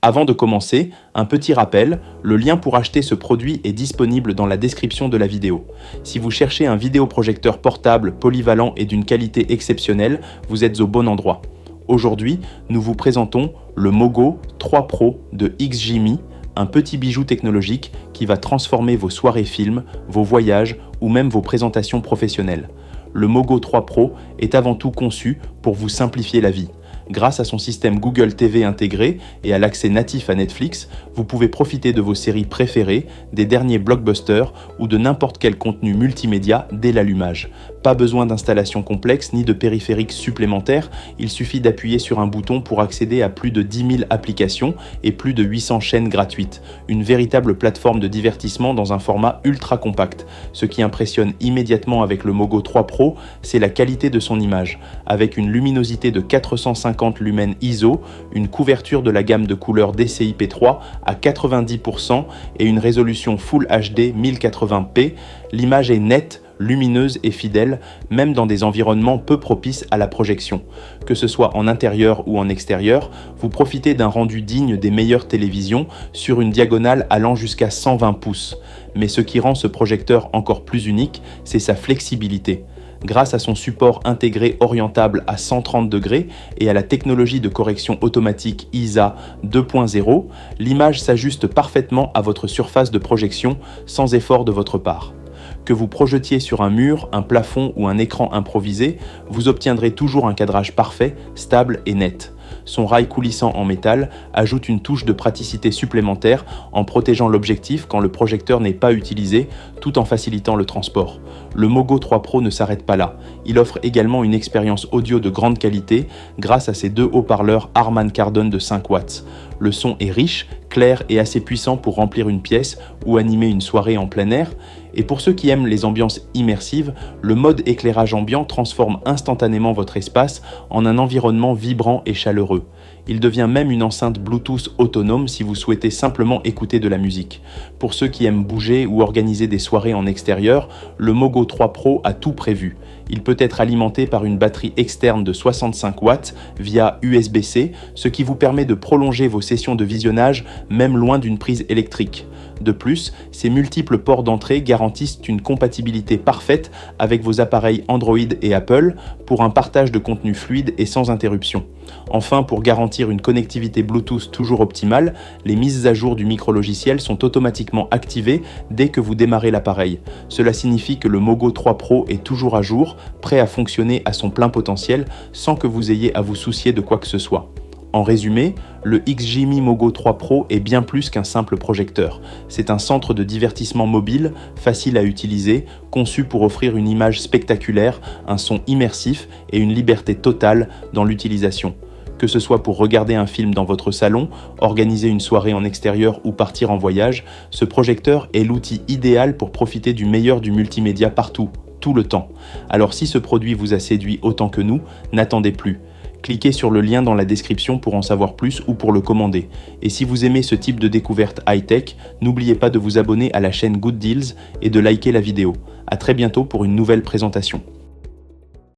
Avant de commencer, un petit rappel, le lien pour acheter ce produit est disponible dans la description de la vidéo. Si vous cherchez un vidéoprojecteur portable, polyvalent et d'une qualité exceptionnelle, vous êtes au bon endroit. Aujourd'hui, nous vous présentons le Mogo 3 Pro de XGMI, un petit bijou technologique qui va transformer vos soirées films, vos voyages ou même vos présentations professionnelles. Le Mogo 3 Pro est avant tout conçu pour vous simplifier la vie. Grâce à son système Google TV intégré et à l'accès natif à Netflix, vous pouvez profiter de vos séries préférées, des derniers blockbusters ou de n'importe quel contenu multimédia dès l'allumage. Pas besoin d'installation complexe ni de périphériques supplémentaires, il suffit d'appuyer sur un bouton pour accéder à plus de 10 000 applications et plus de 800 chaînes gratuites. Une véritable plateforme de divertissement dans un format ultra compact. Ce qui impressionne immédiatement avec le Mogo 3 Pro, c'est la qualité de son image. Avec une luminosité de 450 lumens ISO, une couverture de la gamme de couleurs DCI-P3 à 90% et une résolution Full HD 1080p, l'image est nette, lumineuse et fidèle, même dans des environnements peu propices à la projection. Que ce soit en intérieur ou en extérieur, vous profitez d'un rendu digne des meilleures télévisions sur une diagonale allant jusqu'à 120 pouces. Mais ce qui rend ce projecteur encore plus unique, c'est sa flexibilité. Grâce à son support intégré orientable à 130 degrés et à la technologie de correction automatique ISA 2.0, l'image s'ajuste parfaitement à votre surface de projection sans effort de votre part. Que vous projetiez sur un mur, un plafond ou un écran improvisé, vous obtiendrez toujours un cadrage parfait, stable et net. Son rail coulissant en métal ajoute une touche de praticité supplémentaire en protégeant l'objectif quand le projecteur n'est pas utilisé, tout en facilitant le transport. Le Mogo 3 Pro ne s'arrête pas là. Il offre également une expérience audio de grande qualité grâce à ses deux haut-parleurs Harman Kardon de 5 watts. Le son est riche, clair et assez puissant pour remplir une pièce ou animer une soirée en plein air. Et pour ceux qui aiment les ambiances immersives, le mode éclairage ambiant transforme instantanément votre espace en un environnement vibrant et chaleureux. Il devient même une enceinte Bluetooth autonome si vous souhaitez simplement écouter de la musique. Pour ceux qui aiment bouger ou organiser des soirées en extérieur, le Mogo 3 Pro a tout prévu. Il peut être alimenté par une batterie externe de 65 watts via USB-C, ce qui vous permet de prolonger vos sessions de visionnage même loin d'une prise électrique. De plus, ces multiples ports d'entrée garantissent une compatibilité parfaite avec vos appareils Android et Apple pour un partage de contenu fluide et sans interruption. Enfin, pour garantir une connectivité Bluetooth toujours optimale, les mises à jour du micro-logiciel sont automatiquement activées dès que vous démarrez l'appareil. Cela signifie que le Mogo 3 Pro est toujours à jour, prêt à fonctionner à son plein potentiel sans que vous ayez à vous soucier de quoi que ce soit. En résumé, le XGMI Mogo 3 Pro est bien plus qu'un simple projecteur. C'est un centre de divertissement mobile, facile à utiliser, conçu pour offrir une image spectaculaire, un son immersif et une liberté totale dans l'utilisation. Que ce soit pour regarder un film dans votre salon, organiser une soirée en extérieur ou partir en voyage, ce projecteur est l'outil idéal pour profiter du meilleur du multimédia partout, tout le temps. Alors si ce produit vous a séduit autant que nous, n'attendez plus. Cliquez sur le lien dans la description pour en savoir plus ou pour le commander. Et si vous aimez ce type de découverte high-tech, n'oubliez pas de vous abonner à la chaîne Good Deals et de liker la vidéo. À très bientôt pour une nouvelle présentation.